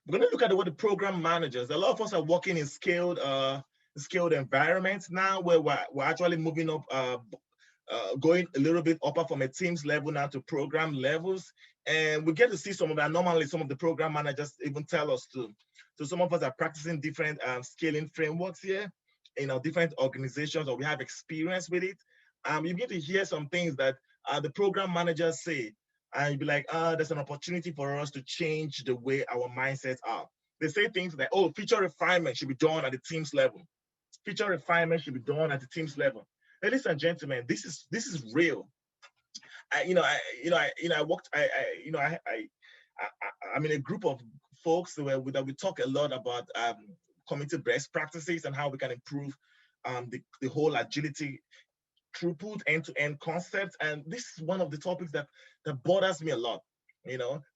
We're going to look at what the program managers. A lot of us are working in scaled environments now, where we're actually moving up, going a little bit upper from a team's level now to program levels. And we get to see some of that. Normally, some of the program managers even tell us to. So some of us are practicing different scaling frameworks here in our different organizations, or we have experience with it. You get to hear some things that the program managers say, and you'd be like, there's an opportunity for us to change the way our mindsets are. They say things like, oh, feature refinement should be done at the team's level. Feature refinement should be done at the team's level. Ladies and gentlemen, this is real. I'm in a group of folks that we talk a lot about community best practices and how we can improve the whole agility throughput end-to-end concept. And this is one of the topics that bothers me a lot.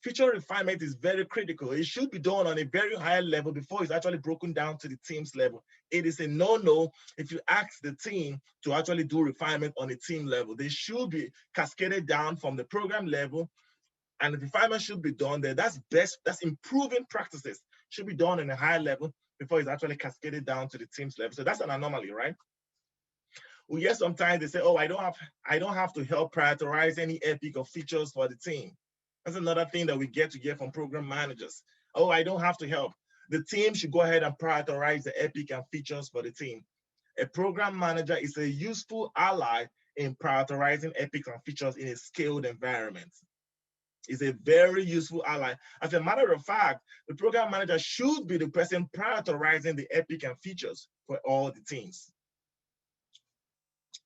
Feature refinement is very critical. It should be done on a very high level before it's actually broken down to the team's level. It is a no-no if you ask the team to actually do refinement on a team level. They should be cascaded down from the program level, and the refinement should be done there. That's improving practices. Should be done in a high level before it's actually cascaded down to the team's level. So that's an anomaly, right? Well, yes, sometimes they say, oh, I don't have to help prioritize any epic or features for the team. That's another thing that we get to hear from program managers. Oh, I don't have to help. The team should go ahead and prioritize the epic and features for the team. A program manager is a useful ally in prioritizing epics and features in a scaled environment. Is a very useful ally. As a matter of fact, the program manager should be the person prioritizing the epic and features for all the teams.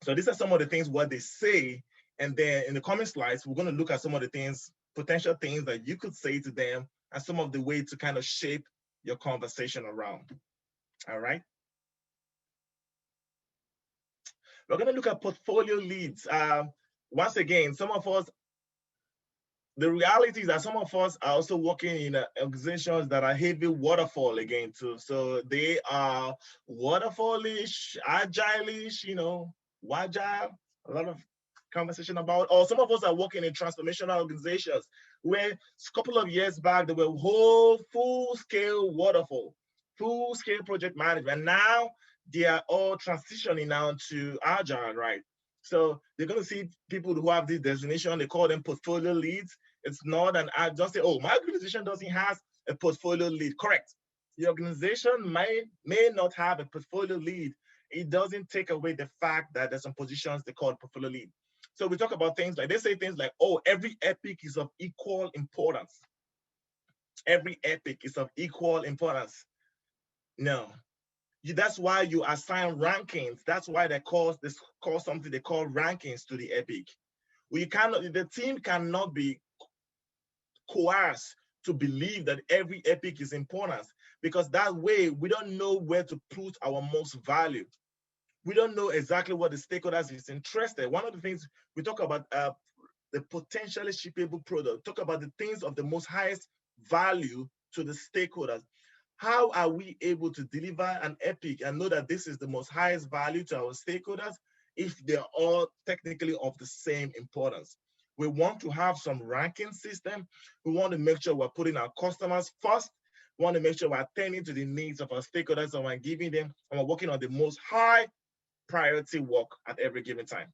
So these are some of the things what they say. And then in the coming slides, we're going to look at some of the things, potential things that you could say to them, and some of the way to kind of shape your conversation around. All right. We're going to look at portfolio leads. Once again, the reality is that some of us are also working in organizations that are heavy waterfall again too. So they are waterfallish, agile-ish, Agile, a lot of conversation about, or some of us are working in transformational organizations where a couple of years back, there were whole full-scale waterfall, full-scale project management. Now they are all transitioning now to Agile, right? So they're going to see people who have this designation, they call them portfolio leads. It's not an ad, just say, oh, my organization doesn't have a portfolio lead. Correct. The organization may not have a portfolio lead. It doesn't take away the fact that there's some positions they call portfolio lead. So we talk about things like, they say things like, oh, every epic is of equal importance. Every epic is of equal importance. No. That's why you assign rankings. That's why they call something they call rankings to the epic. The team cannot be coerced to believe that every epic is important, because that way we don't know where to put our most value. We don't know exactly what the stakeholders is interested. One of the things we talk about, the potentially shippable product, talk about the things of the most highest value to the stakeholders. How are we able to deliver an epic and know that this is the most highest value to our stakeholders if they're all technically of the same importance? We want to have some ranking system. We want to make sure we're putting our customers first. We want to make sure we're attending to the needs of our stakeholders, and we're giving them, and we're working on the most high priority work at every given time.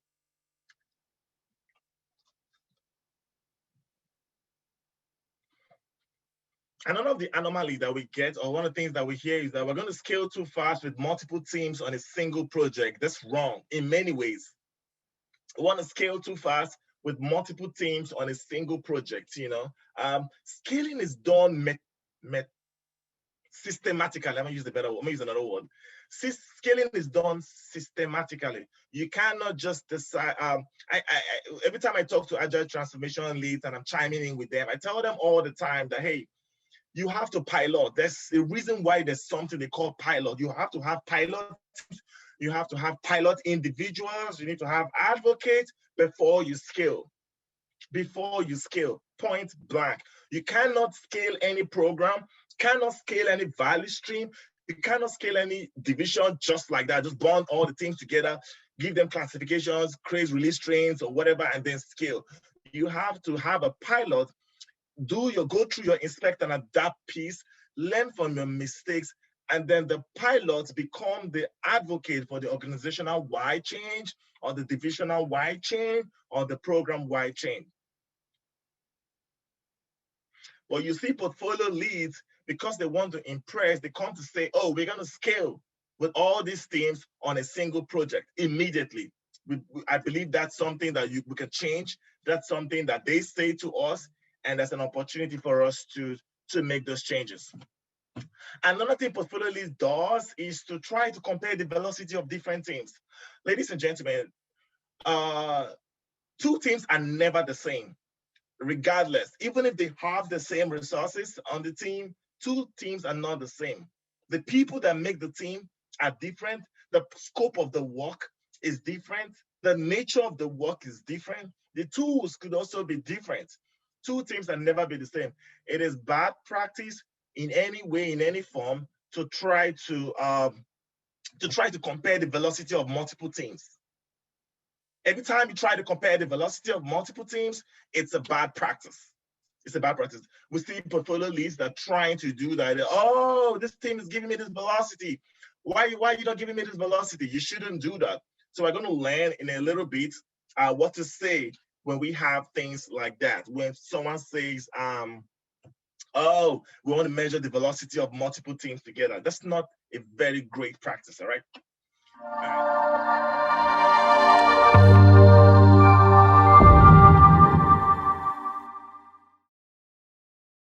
And one of the anomalies that we get, or one of the things that we hear, is that we're going to scale too fast with multiple teams on a single project. That's wrong in many ways. We want to scale too fast with multiple teams on a single project. Scaling is done systematically. I'm going to use the better word. I'm going to use another word. Scaling is done systematically. You cannot just decide. Every time I talk to Agile transformation leads and I'm chiming in with them, I tell them all the time that, hey, you have to pilot. There's a reason why there's something they call pilot. You have to have pilot teams. You have to have pilot individuals. You need to have advocates before you scale. Before you scale, point blank. You cannot scale any program, cannot scale any value stream. You cannot scale any division just like that. Just bond all the teams together, give them classifications, create release trains or whatever, and then scale. You have to have a pilot. Go through your inspect and adapt piece, learn from your mistakes, and then the pilots become the advocate for the organizational wide change or the divisional wide change or the program wide change. But you see portfolio leads, because they want to impress, they come to say, oh, we're going to scale with all these teams on a single project immediately. I believe that's something that we can change. That's something that they say to us, and that's an opportunity for us to make those changes. Another thing portfolio lead does is to try to compare the velocity of different teams. Ladies and gentlemen, two teams are never the same, regardless. Even if they have the same resources on the team, two teams are not the same. The people that make the team are different. The scope of the work is different. The nature of the work is different. The tools could also be different. Two teams can never be the same. It is bad practice in any way, in any form, to try to compare the velocity of multiple teams. Every time you try to compare the velocity of multiple teams, it's a bad practice. It's a bad practice. We see portfolio leads that are trying to do that. Oh, this team is giving me this velocity. Why are you not giving me this velocity? You shouldn't do that. So we're going to learn in a little bit what to say when we have things like that. When someone says, oh, we want to measure the velocity of multiple teams together. That's not a very great practice, all right?